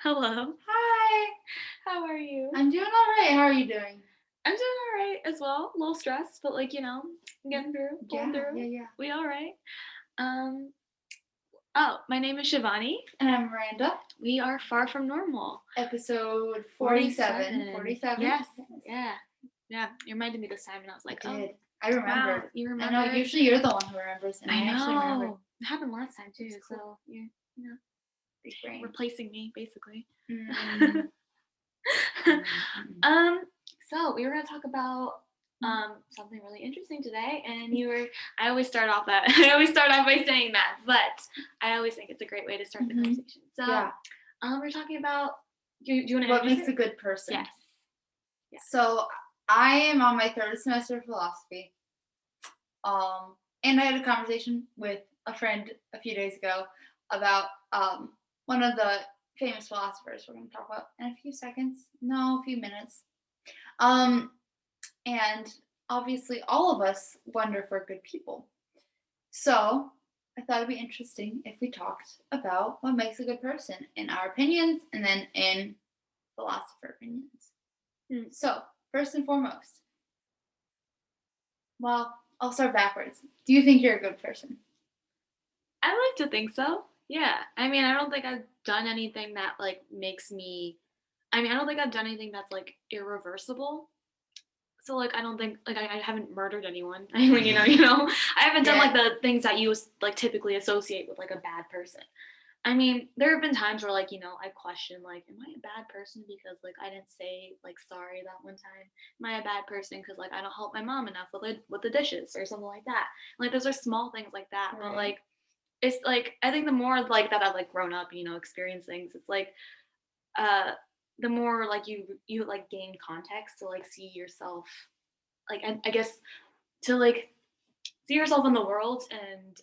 Hello. Hi, How are you? I'm doing all right. How are you doing? I'm doing all right as well. A little stressed, but getting through, pulling Yeah, through. yeah, yeah. We all right. Um. Oh, my name is Shivani. And I'm Miranda. We are far from normal. Episode 47. 47? Yes. Yeah. Yeah. You reminded me this time, and I was like, I oh, did. I remember. wow, you I remember? know, usually you're the one who remembers, and I actually remember. know. It happened last time too. It's cool. So you're Big brain. replacing me basically. Mm. So we were gonna talk about something really interesting today, and I always start off by saying that, but I always think it's a great way to start the conversation. So Yeah. we're talking about do you want to What makes a good person? Yes. So I am on my third semester of philosophy. And I had a conversation with a friend a few days ago about one of the famous philosophers we're going to talk about in a few seconds. No, a few minutes. And obviously, all of us wonder if we're good people. So I thought it'd be interesting if we talked about what makes a good person in our opinions and then in philosopher opinions. So, first and foremost, well, I'll start backwards. Do you think you're a good person? I like to think so. Yeah. I mean, I don't think I've done anything that makes me. I mean, I don't think I've done anything that's irreversible. So I don't think I haven't murdered anyone. I mean, I haven't done the things that you typically associate with a bad person. I mean, there have been times where I question am I a bad person because I didn't say sorry that one time? Am I a bad person because I don't help my mom enough with the dishes or something like that? Those are small things like that, Right. but it's I think the more that I've grown up, experienced things, it's the more you gain context to see yourself, I guess to see yourself in the world and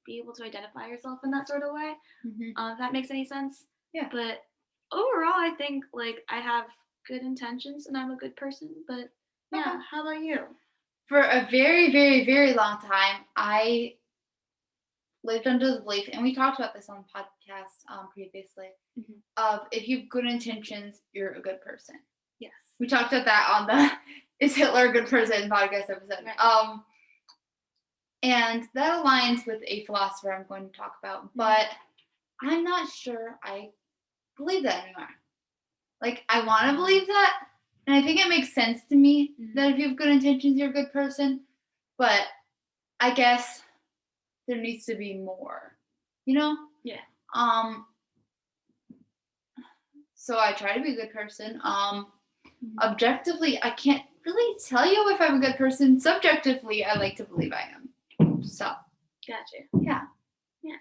be able to identify yourself in that sort of way. If that makes any sense. Yeah. But overall, I think I have good intentions and I'm a good person. But yeah, Okay. How about you? For a very, very, very long time, I lived under the belief, and we talked about this on podcasts previously, of if you have good intentions, you're a good person. Yes. We talked about that on the Is Hitler a Good Person podcast episode. Right. And that aligns with a philosopher I'm going to talk about, but I'm not sure I believe that anymore. I want to believe that, and I think it makes sense to me that if you have good intentions, you're a good person, but I guess there needs to be more, Yeah. So I try to be a good person. Objectively, I can't really tell you if I'm a good person. Subjectively, I like to believe I am. So. Gotcha. Yeah. Yeah.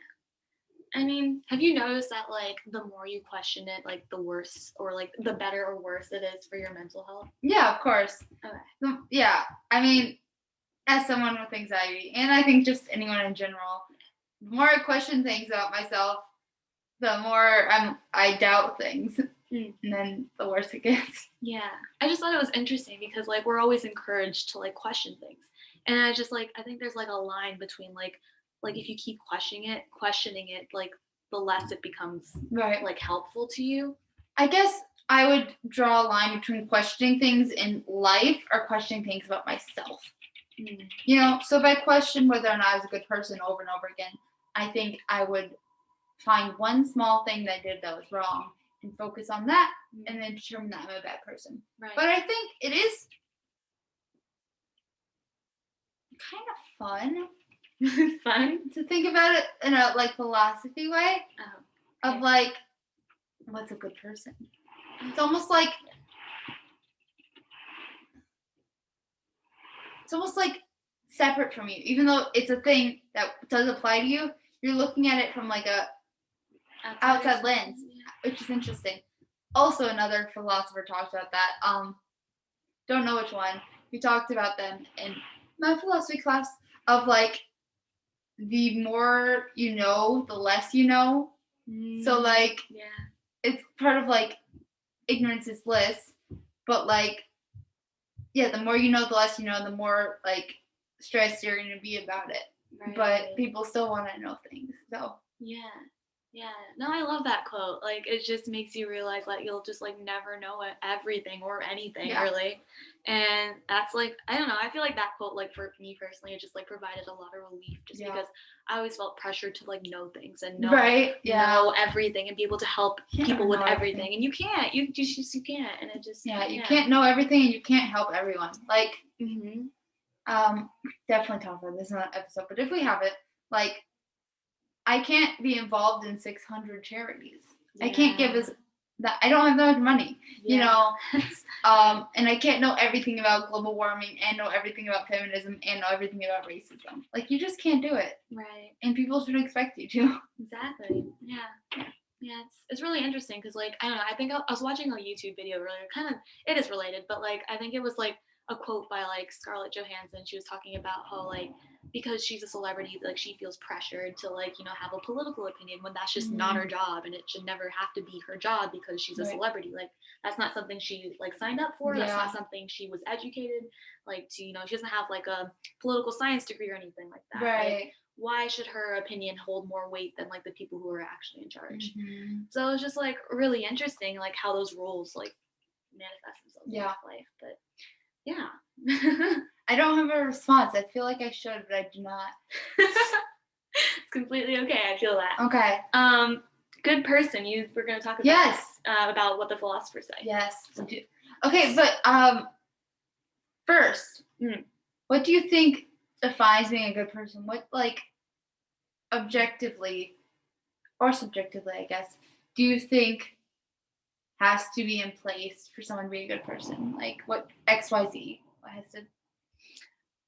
I mean, have you noticed that the more you question it, the worse or the better or worse it is for your mental health? Yeah, of course. Okay. Yeah. I mean, as someone with anxiety, and I think just anyone in general, the more I question things about myself, the more I doubt things, and then the worse it gets. Yeah, I just thought it was interesting because we're always encouraged to question things, and I just I think there's a line between if you keep questioning it the less it becomes right helpful to you. I guess I would draw a line between questioning things in life or questioning things about myself. So if I question whether or not I was a good person over and over again, I think I would find one small thing that I did that was wrong and focus on that and then determine that I'm a bad person. Right. But I think it is kind of fun. Fun to think about it in a philosophy way of what's a good person. It's almost like separate from you, even though it's a thing that does apply to you. You're looking at it from a outside lens, which is interesting. Also, another philosopher talked about that. Don't know which one. We talked about them in my philosophy class of the more you know, the less you know. So it's part of ignorance is bliss, but the more you know, the less you know, the more stressed you're gonna be about it. Right. But people still want to know things, so yeah. Yeah. No, I love that quote. Like, it just makes you realize that you'll just like never know everything or anything Yeah. really. And that's like, I don't know. I feel like that quote, like for me personally, it just like provided a lot of relief, just Yeah. because I always felt pressured to like know things and Right. Yeah. know everything and be able to help You can't people with know everything. everything. And you can't. You can't. And it just You can't know everything and you can't help everyone. Like, Mhm. definitely talk about this in an episode, but if we have it, like, I can't be involved in 600 charities. I can't give as that. I don't have that much money, you know. And I can't know everything about global warming and know everything about feminism and know everything about racism. Like, you just can't do it. Right. And people should expect you to. Exactly. Yeah. Yeah, it's really interesting because, like, I don't know, I think I was watching a YouTube video earlier, kind of, it is related, but, like, I think it was, like, a quote by, like, Scarlett Johansson. She was talking about how, like, because she's a celebrity, like, she feels pressured to, like, you know, have a political opinion when that's just not her job, and it should never have to be her job because she's a celebrity. Like, that's not something she, like, signed up for. That's not something she was educated, like, to, you know, she doesn't have, like, a political science degree or anything like that. Right. Like, why should her opinion hold more weight than like the people who are actually in charge? Mm-hmm. So it's just like really interesting, like how those roles like manifest themselves in life. But yeah. I don't have a response. I feel like I should, but I do not. It's completely okay. I feel that. Okay. Good person. We're gonna talk about what the philosophers say. Yes. Okay, but first, what do you think defines being a good person? What, like, objectively or subjectively, I guess, do you think has to be in place for someone to be a good person? Like, what XYZ? What has to?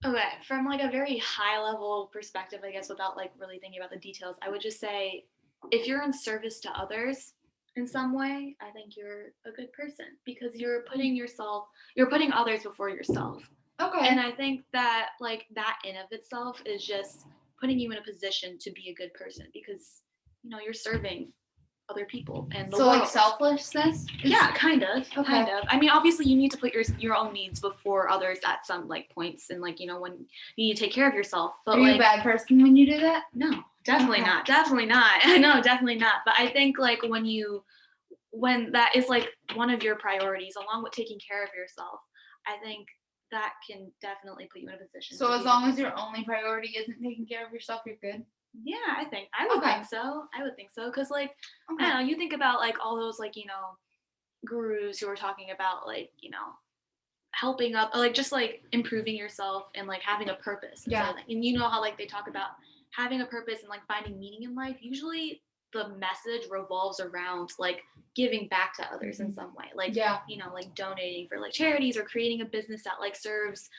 Okay, from like a very high level perspective, I guess, without like really thinking about the details, I would just say if you're in service to others in some way, I think you're a good person because you're putting others before yourself. Okay. And I think that like that in of itself is just putting you in a position to be a good person because, you know, you're serving other people and the world. Like selflessness? Yeah, kind of. I mean, obviously you need to put your own needs before others at some like points, and like, you know, when you need to take care of yourself. But are you a bad person when you do that? No, definitely not. Definitely not. No, definitely not. But I think like when that is like one of your priorities, along with taking care of yourself, I think that can definitely put you in a position. So as long as your only priority isn't taking care of yourself, you're good? Yeah, I would think so. I would think so. Because, like, I don't know, you think about, like, all those, like, you know, gurus who are talking about, like, you know, helping up, like, just, like, improving yourself and, like, having a purpose. And you know how, like, they talk about having a purpose and, like, finding meaning in life. Usually the message revolves around, like, giving back to others in some way. Like, you know, like, donating for, like, charities or creating a business that, like, serves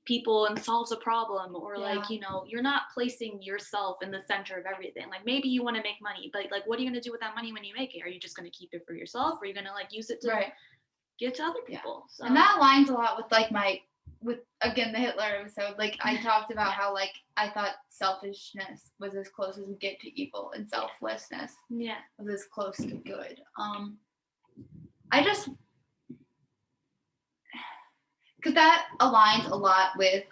people and solves a problem, or like, you know, you're not placing yourself in the center of everything. Like, maybe you want to make money, but like, what are you going to do with that money when you make it? Are you just going to keep it for yourself, or are you going to like use it to give to other people? So. And that aligns a lot with like with again the Hitler episode. Like, I talked about how like I thought selfishness was as close as we get to evil, and selflessness was as close to good. I just because that aligns a lot with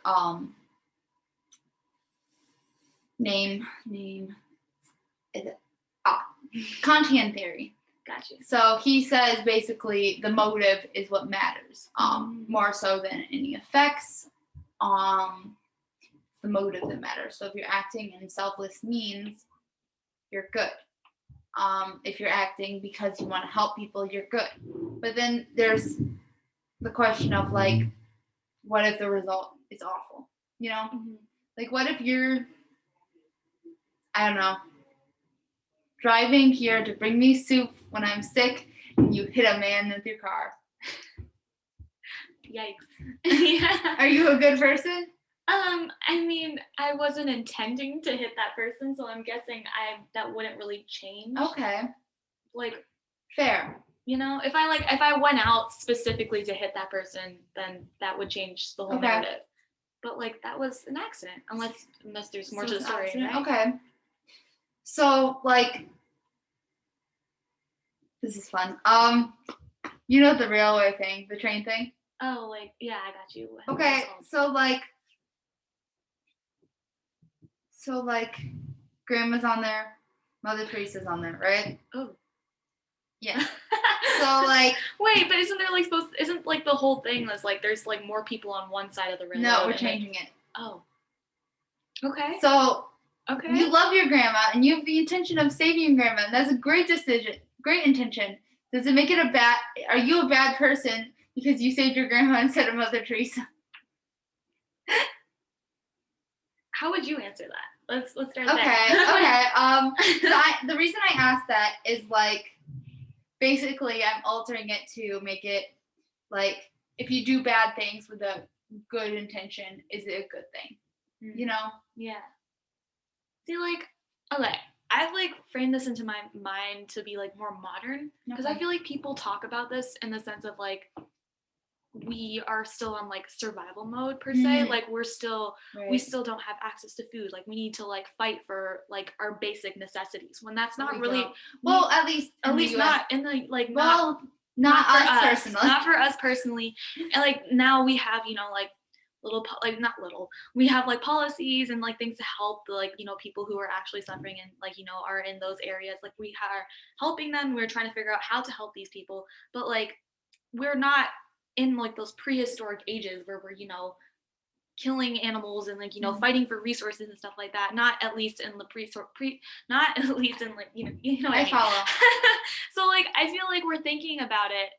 Kantian theory. Gotcha. So he says basically the motive is what matters, more so than any effects. It's the motive that matters. So if you're acting in selfless means, you're good. If you're acting because you want to help people, you're good. But then there's the question of like, what if the result is awful? You know, like what if you're, I don't know, driving here to bring me soup when I'm sick, and you hit a man with your car. Yikes. Are you a good person? I mean, I wasn't intending to hit that person, so I'm guessing that wouldn't really change. Okay. Like, fair. You know, if I went out specifically to hit that person, then that would change the whole narrative. But like, that was an accident, unless there's more to the story. Right? Okay. So like, this is fun. You know the railway thing, the train thing? Oh, like, yeah, I got you. Okay, so like, grandma's on there, Mother Teresa's on there, right? Oh. Yeah. So like, wait, but isn't there like isn't like the whole thing is like there's like more people on one side of the railroad? No, we're changing it. Oh. Okay. So okay. You love your grandma and you have the intention of saving your grandma. And that's a great decision, great intention. Does it make it a bad? Are you a bad person because you saved your grandma instead of Mother Teresa? How would you answer that? Let's start there. Okay. The reason I asked that is like, basically, I'm altering it to make it like, if you do bad things with a good intention, is it a good thing? Mm-hmm. You know? Yeah. See, like, okay, I've like framed this into my mind to be like more modern because I feel like people talk about this in the sense of like we are still on like survival mode per se. Like we still don't have access to food. Like we need to like fight for like our basic necessities when that's not really well, at least not in the like not us personally. Not for us personally. And like now we have, like we have like policies and like things to help the like, people who are actually suffering and like, are in those areas. Like we are helping them. We're trying to figure out how to help these people. But like we're not in like those prehistoric ages where we're, killing animals and like, fighting for resources and stuff like that. Not at least in the not at least in like, what I mean. Follow. So like I feel like we're thinking about it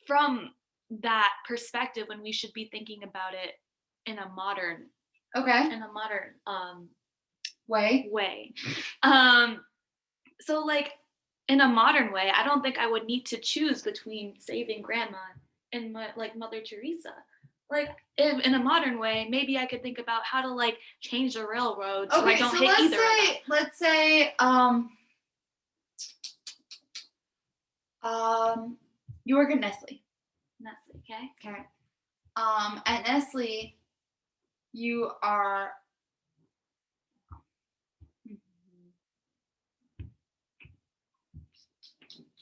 from that perspective when we should be thinking about it in a modern way. So like in a modern way, I don't think I would need to choose between saving grandma and Mother Teresa. Like in a modern way, maybe I could think about how to like change the railroad so I don't hit either of them. Let's say you work at Nestle. Okay. At Nestle, you are.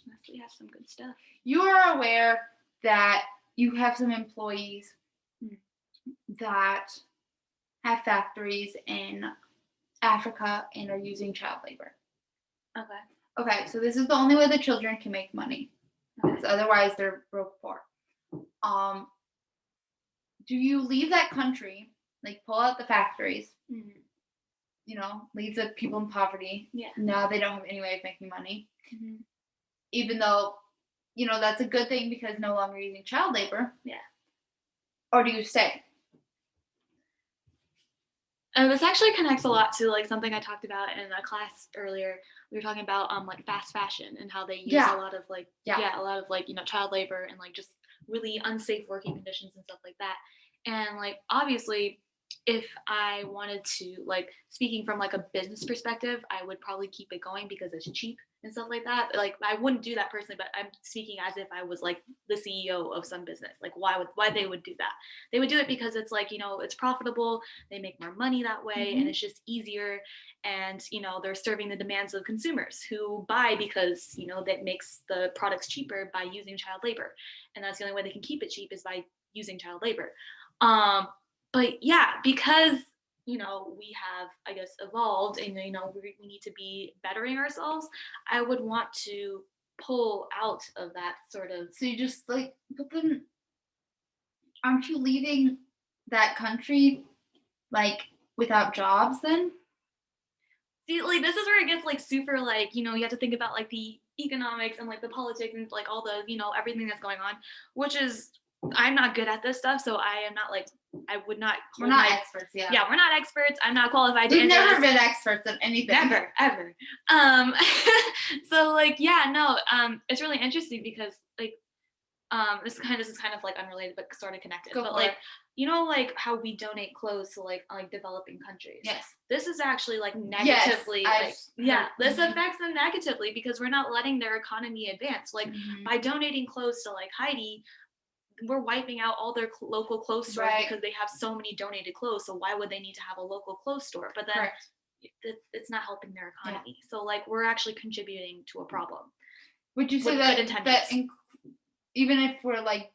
Nestle has some good stuff. You are aware that you have some employees that have factories in Africa and are using child labor. Okay, so this is the only way the children can make money. Okay. Otherwise, they're broke poor. Do you leave that country, like pull out the factories, leave the people in poverty? Yeah. Now they don't have any way of making money. Mm-hmm. Even though, that's a good thing because no longer using child labor. Yeah. Or do you stay? This actually connects a lot to like something I talked about in a class earlier. We were talking about like fast fashion and how they use a lot of like child labor and like just really unsafe working conditions and stuff like that. And like obviously if I wanted to, like speaking from like a business perspective, I would probably keep it going because it's cheap and stuff like that. Like I wouldn't do that personally, but I'm speaking as if I was like the CEO of some business. Like why they would do that? They would do it because it's like, it's profitable, they make more money that way, and it's just easier, and they're serving the demands of consumers who buy because that makes the products cheaper by using child labor. And that's the only way they can keep it cheap is by using child labor. But yeah, because we have, I guess, evolved and we need to be bettering ourselves, I would want to pull out of that sort of. So you just like, but then aren't you leaving that country like without jobs then? See, like this is where it gets like super like, you have to think about like the economics and like the politics and like all the, everything that's going on, which is, I'm not good at this stuff, so I am not like, I would not. We're not experts, yeah. Yeah, we're not experts. I'm not qualified to answer this. We've never been experts in anything. Never, ever. So like, yeah, no, it's really interesting because like, this is kind of like unrelated but sort of connected. But like, like how we donate clothes to like developing countries. Yes. This is actually like negatively, this affects them negatively because we're not letting their economy advance. Like by donating clothes to like Haiti, we're wiping out all their local clothes stores because they have so many donated clothes. So why would they need to have a local clothes store? But then it's not helping their economy. Yeah. So like we're actually contributing to a problem. Would you say that even if we're like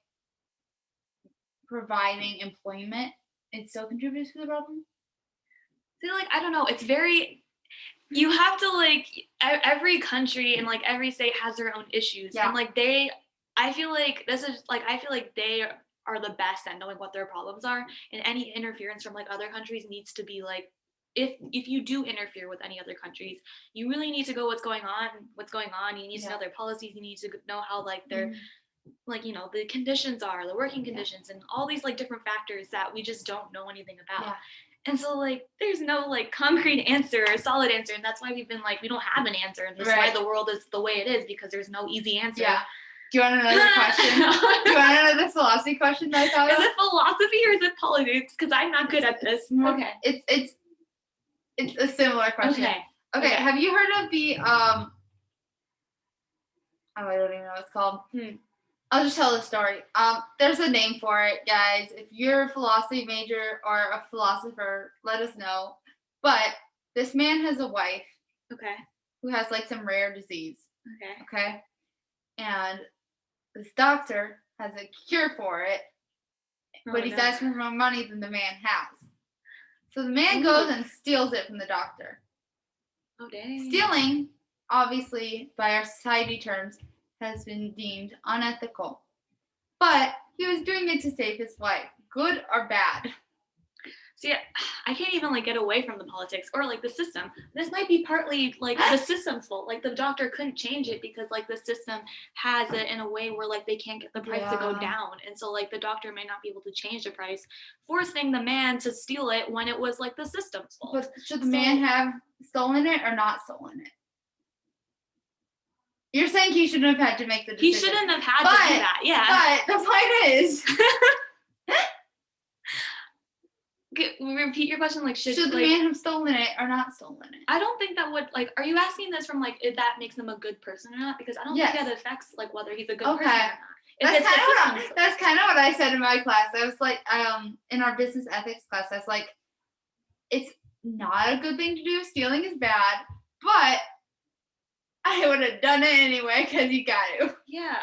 providing employment, it still contributes to the problem? See, like I don't know. It's very. you have to like every country and like every state has their own issues, Yeah. and like I feel like they are the best at knowing what their problems are, and any interference from like other countries needs to be like, if you do interfere with any other countries, you really need to go what's going on. You need to know their policies. You need to know how like their like the conditions are, the working conditions, and all these like different factors that we just don't know anything about. And so like there's no like concrete answer or solid answer, and that's why we've been like we don't have an answer, and that's why the world is the way it is, because there's no easy answer. Do you want another question? Do you want another philosophy question that I thought of? Is it philosophy or is it politics? Because I'm not good at this. Okay. It's a similar question. Okay. Have you heard of the I don't even know what it's called. I'll just tell the story. There's a name for it, guys. If you're a philosophy major or a philosopher, let us know. But this man has a wife. Who has like some rare disease. Okay. And this doctor has a cure for it, but he's asking for more money than the man has. So the man goes and steals it from the doctor. Oh, dang. Stealing, obviously, by our society terms, has been deemed unethical. But he was doing it to save his wife. Good or bad? See, I can't even like get away from the politics or like the system. This might be partly like the system's fault. Like the doctor couldn't change it because like the system has it in a way where like they can't get the price to go down, and so like the doctor may not be able to change the price, forcing the man to steal it when it was like the system's fault. But should the man have stolen it or not stolen it? You're saying he shouldn't have had to make the decision. He shouldn't have had to do that. Yeah. But the point is. Repeat your question. Like, should the man have stolen it or not stolen it? I don't think that would like. Are you asking this from like if that makes him a good person or not? Because I don't think that affects like whether he's a good person or not. That's kind of what I said in my class. I was like, in our business ethics class, I was like, it's not a good thing to do. Stealing is bad, but I would have done it anyway because you got to. Yeah.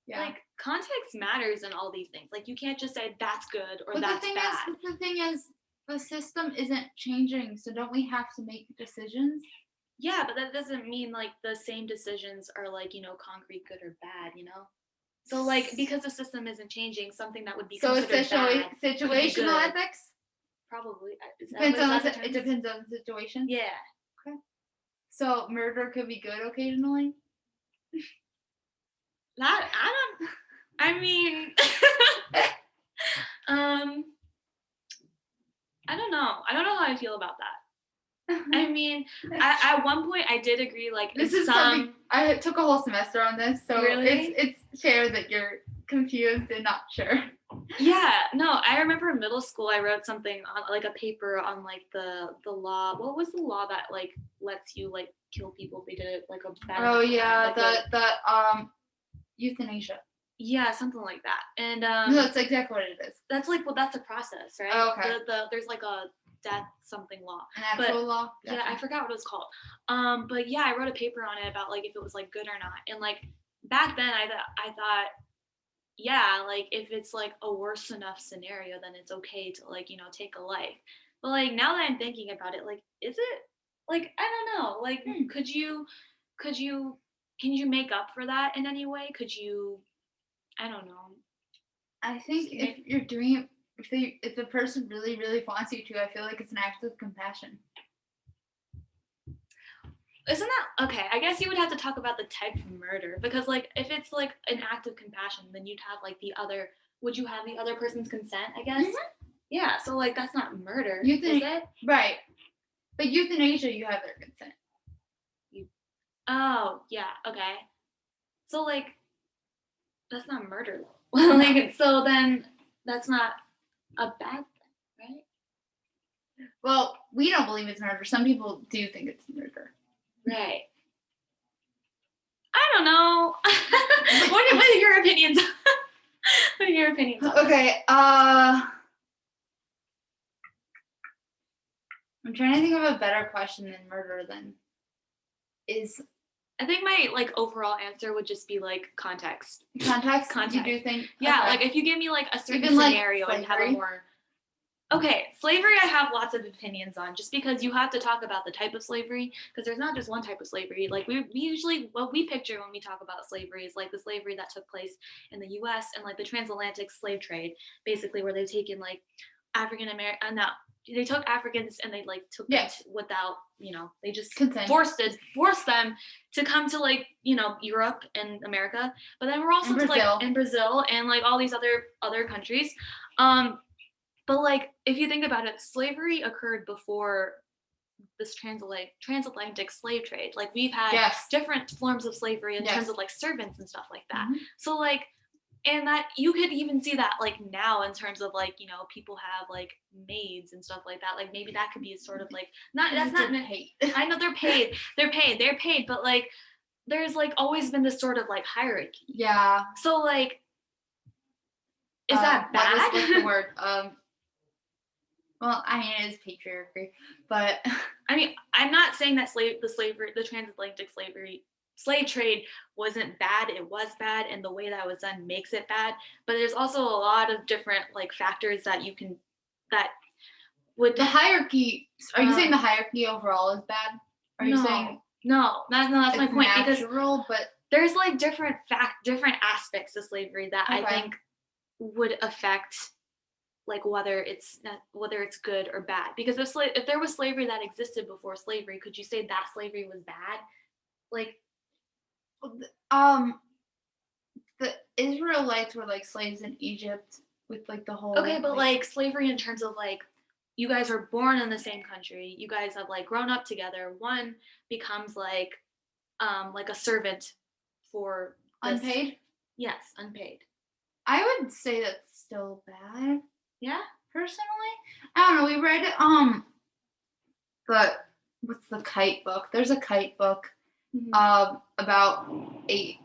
Like context matters in all these things. Like you can't just say that's good or that's bad. The thing is, the system isn't changing, so don't we have to make decisions? Yeah, but that doesn't mean like the same decisions are like concrete good or bad. So like because the system isn't changing, something that would be considered bad. Situational ethics. Probably. It depends on the situation. Yeah. Okay. So murder could be good occasionally. I mean, I don't know. I don't know how I feel about that. I mean, at one point I did agree. Like this is something I took a whole semester on this, so really? it's fair that you're confused and not sure. Yeah, no, I remember in middle school I wrote something on like a paper on like the law. What was the law that like lets you like kill people if they did it like a bad? Oh yeah, the euthanasia. Yeah, something like that. And no, that's exactly what it is. That's like that's a process, right? Oh, okay. There's like a death something law. An actual law? Gotcha. Yeah, I forgot what it was called. But yeah, I wrote a paper on it about like if it was like good or not. And like back then I thought yeah, like if it's like a worse enough scenario, then it's okay to like, take a life. But like now that I'm thinking about it, like is it like I don't know, like can you make up for that in any way? Could you I don't know. I think if you're doing it, if the person really, really wants you to, I feel like it's an act of compassion. Isn't that okay? I guess you would have to talk about the type of murder because, like, if it's like an act of compassion, then you'd have like would you have the other person's consent? I guess. Mm-hmm. Yeah. So like that's not murder, is it? Right. But euthanasia, you have their consent. Oh yeah. Okay. So like. That's not murder though. Like so then that's not a bad thing, right? Well, we don't believe it's murder. Some people do think it's murder. Right. I don't know. What are your opinions? What are your opinions on okay, I'm trying to think of a better question than murder then. I think my like overall answer would just be like context. Context. You do think? Yeah, okay. Like if you give me like a certain scenario and have a more. Okay, slavery I have lots of opinions on, just because you have to talk about the type of slavery, because there's not just one type of slavery. Like we usually, what we picture when we talk about slavery is like the slavery that took place in the US and like the transatlantic slave trade, basically where they've taken like African American, no, they took Africans and they like took them Yes. without, they just Consent. forced them to come to like, Europe and America. But then we're also In to Brazil. like in Brazil and like all these other countries. But like if you think about it, slavery occurred before this transatlantic slave trade. Like we've had Yes. different forms of slavery in Yes. terms of like servants and stuff like that. Mhm. So like, and that you could even see that like now in terms of like, people have like maids and stuff like that. Like maybe that could be sort of like that's not paid. I know they're paid, but like there's like always been this sort of like hierarchy. Yeah. So like, is that bad? What's the word? Well, I mean, it is patriarchy, but I mean, I'm not saying that the transatlantic slave trade wasn't bad. It was bad, and the way that was done makes it bad. But there's also a lot of different like factors that would the hierarchy. Are you saying the hierarchy overall is bad? Are you saying no? That's my point. Natural, but there's like different aspects of slavery that I think would affect like whether it's good or bad. Because if there was slavery that existed before slavery, could you say that slavery was bad? Like, the Israelites were like slaves in Egypt with like the whole. Okay, but like slavery in terms of like, you guys are born in the same country, you guys have like grown up together. One becomes like a servant for unpaid. Yes, unpaid. I would say that's still bad. Yeah, personally, I don't know. We read but what's the Kite Book? There's a Kite Book, about a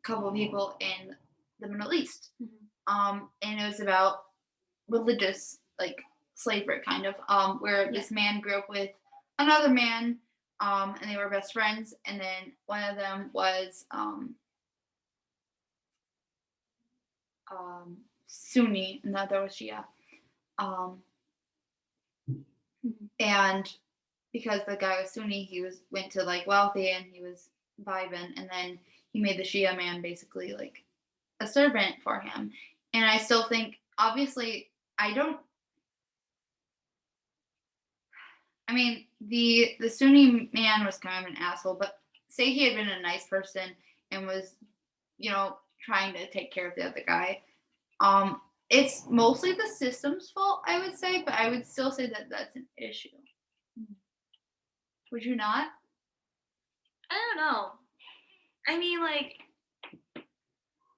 couple of people in the Middle East, and it was about religious like slavery, kind of, where this man grew up with another man, and they were best friends, and then one of them was Sunni, and the other was Shia. And because the guy was Sunni, he went to like wealthy and he was vibing, and then he made the Shia man basically like a servant for him. And I still think, obviously, the Sunni man was kind of an asshole, but say he had been a nice person and was, trying to take care of the other guy. It's mostly the system's fault, I would say, but I would still say that that's an issue. Would you not? I don't know. I mean, like,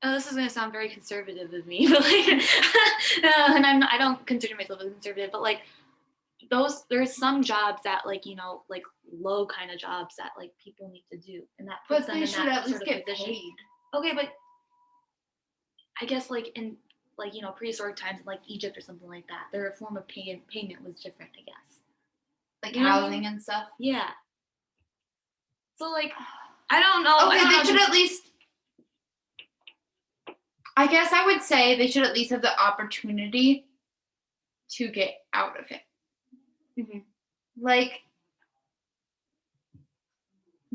this is going to sound very conservative of me, but like, and I don't consider myself a conservative, but like, there's some jobs that like, like low kind of jobs that like people need to do, and that puts them in that sort of position. Paid. Okay, but I guess like in like prehistoric times, like Egypt or something like that, their form of payment was different, I guess. Like housing and stuff. Yeah. So like, I don't know. Okay, they should at least. I guess I would say they should at least have the opportunity to get out of it. Like,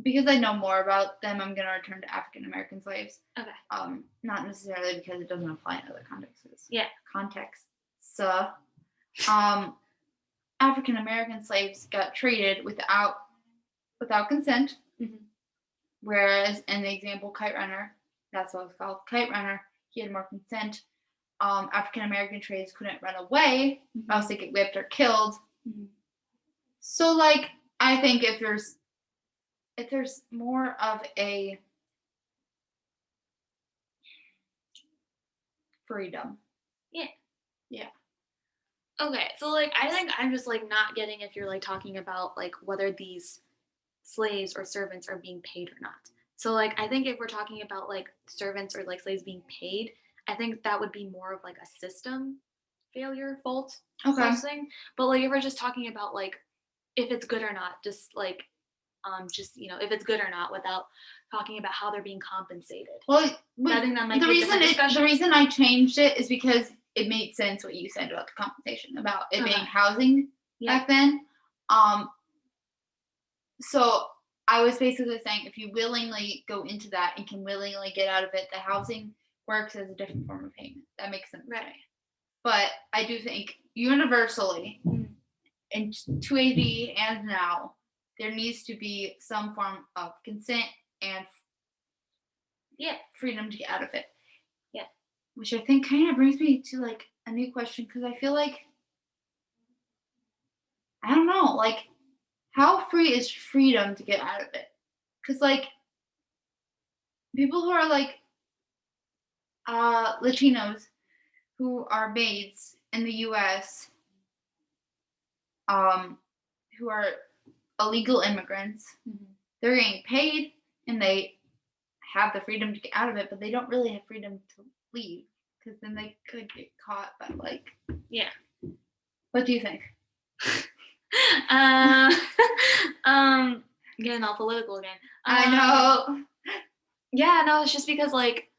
because I know more about them, I'm gonna return to African American slaves. Okay. Not necessarily because it doesn't apply in other contexts. Yeah. African American slaves got treated without consent. Whereas in the example Kite Runner, that's what it's called, Kite Runner, he had more consent. African American slaves couldn't run away, else they get whipped or killed. So like, I think if there's more of a freedom. Yeah. Okay, so like, I think I'm just like not getting if you're like talking about like whether these slaves or servants are being paid or not. So like, I think if we're talking about like servants or like slaves being paid, I think that would be more of like a system failure fault thing. But like, if we're just talking about like if it's good or not, just like if it's good or not, without talking about how they're being compensated. Well, I think that might be the reason I changed it is because it made sense what you said about the compensation, about it being Okay. housing back then. So I was basically saying, if you willingly go into that and can willingly get out of it, the housing works as a different form of payment. That makes sense. Right. But I do think universally, Mhm. in 280 and now, there needs to be some form of consent and freedom to get out of it. Yeah. Which I think kind of brings me to like a new question, because I feel like, I don't know, like, how free is freedom to get out of it? Because like people who are like Latinos who are maids in the U.S., who are illegal immigrants, they're getting paid and they have the freedom to get out of it, but they don't really have freedom to leave, because then they could get caught by like. Yeah. What do you think? Getting all political again. I know. Yeah, no, it's just because like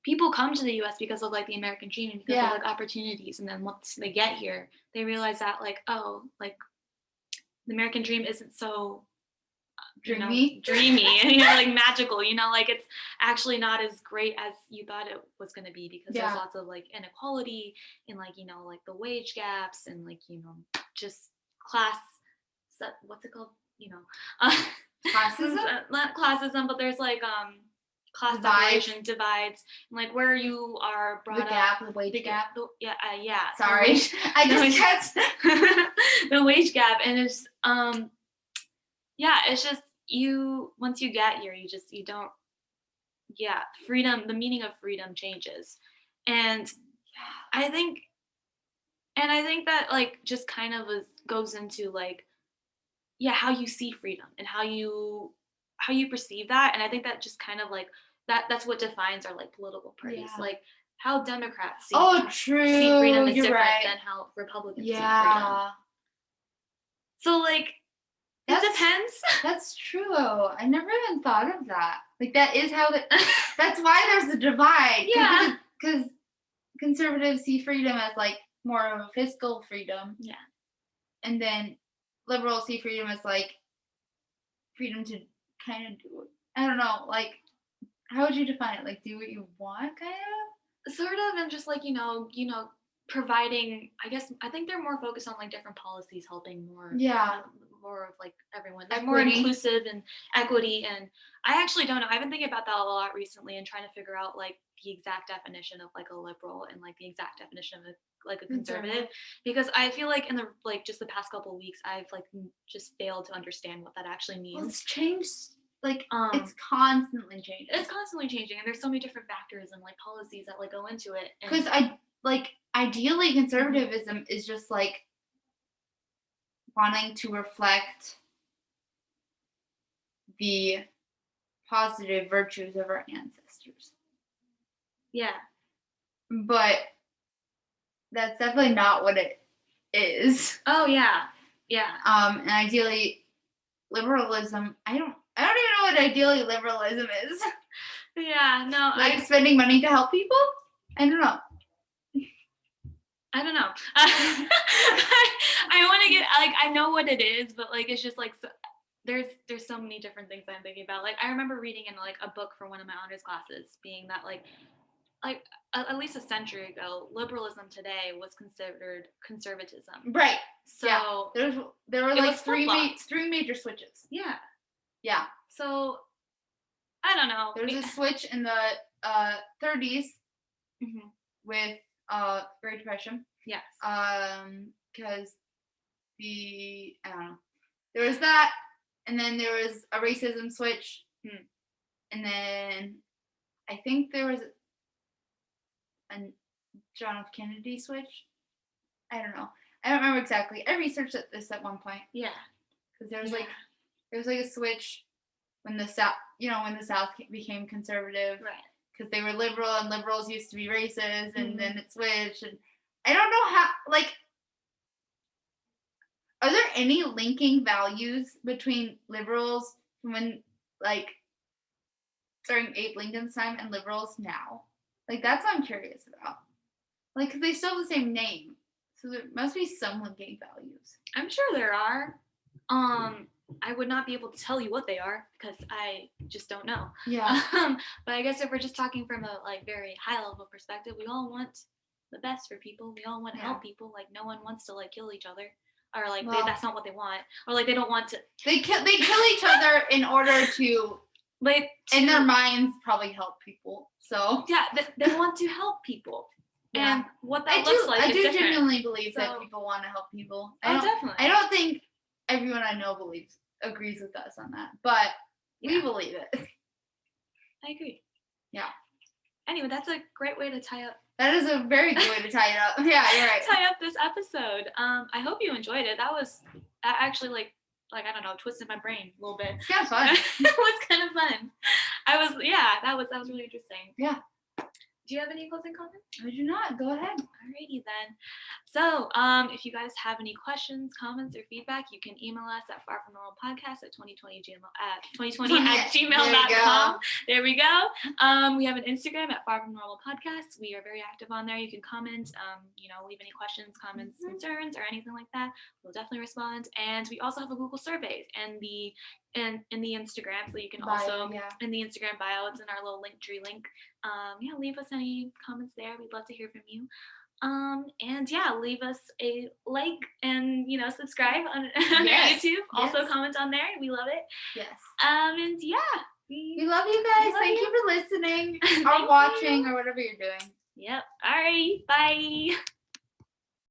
people come to the U.S. because of like the American dream and because of Yeah. like opportunities, and then once they get here, they realize that like, oh, like the American dream isn't so dreamy, and like magical, like it's actually not as great as you thought it was going to be, because there's lots of like inequality and like like the wage gaps and like just class, what's it called, Classism? Not classism, but there's like class separation, divides, and like where you are brought up, the wage gap. Yeah. Sorry, I just catch the wage gap, and it's it's just once you get here, you don't, freedom, the meaning of freedom changes, and I think that like just kind of goes into like how you see freedom and how you perceive that, and I think that just kind of like that's what defines our like political parties, like how Democrats see freedom is different than how Republicans see freedom. So like it depends. That's true. I never even thought of that. Like that is how that's why there's a divide. Yeah. Because conservatives see freedom as like more of a fiscal freedom. Yeah. And then liberals see freedom as like freedom to kind of do it. I don't know. Like, how would you define it? Like, do what you want, kind of? Sort of, and just like providing. I think they're more focused on like different policies helping more. Yeah. More of like everyone. They're more inclusive and equity, and I actually don't know. I've been thinking about that a lot recently and trying to figure out like the exact definition of like a liberal and like the exact definition of like a conservative, because I feel like in the like just the past couple of weeks I've like just failed to understand what that actually means. Well, it's changed. Like it's constantly changing. It's constantly changing, and there's so many different factors and like policies that like go into it. Because ideally conservatism is just like wanting to reflect the positive virtues of our ancestors. Yeah. But that's definitely not what it is. Oh yeah. Yeah. And ideally liberalism, I don't even know what ideally liberalism is. Yeah, no. Like spending money to help people? I don't know. I want to get like, I know what it is, but like it's just like there's so many different things I'm thinking about. Like I remember reading in like a book for one of my honors classes, being that like at least a century ago, liberalism today was considered conservatism. Right. So there were like three major switches. Yeah. Yeah. So I don't know. There was a switch in the 30s with Great Depression. Yes. Because I don't know. There was that, and then there was a racism switch, and then I think there was a John F. Kennedy switch. I don't know. I don't remember exactly. I researched this at one point. Yeah. Because there was like a switch when the South, when the South became conservative. Right. Because they were liberal and liberals used to be racist, and then it switched. And I don't know how. Like, are there any linking values between liberals when during Abe Lincoln's time and liberals now? Like, that's what I'm curious about. Like, because they still have the same name. So there must be some linking values. I'm sure there are. I would not be able to tell you what they are because I just don't know. Yeah. But I guess if we're just talking from a like very high level perspective, we all want the best for people. We all want to help people. Like no one wants to like kill each other, or like that's not what they want, or like they don't want to. They kill each other in order to. In their minds, probably help people. So yeah, they want to help people. Yeah. And what that looks like I is do different. genuinely believe that people want to help people. Definitely. I don't think everyone I know agrees with us on that, but we believe it. I agree. Yeah. Anyway, that's a great way to tie up. That is a very good way to tie it up. Yeah, you're right. Tie up this episode. I hope you enjoyed it. That was actually like I don't know, twisted my brain a little bit. It's kind of fun. It was kind of fun. That was really interesting. Yeah. Do you have any closing comments? I do not. Go ahead. Alrighty then. So, if you guys have any questions, comments, or feedback, you can email us at farfromnormalpodcast at 2020@gmail.com. There we go. We have an Instagram at farfromnormalpodcast. We are very active on there. You can comment, leave any questions, comments, concerns, or anything like that. We'll definitely respond. And we also have a Google survey in the Instagram, so you can also in the Instagram bio, it's in our little Linktree link. Leave us any comments there. We'd love to hear from you. Leave us a like and subscribe on YouTube. Also comment on there. We love it. Yes. We love you guys. Thank you for listening or watching or whatever you're doing. Yep. All right. Bye.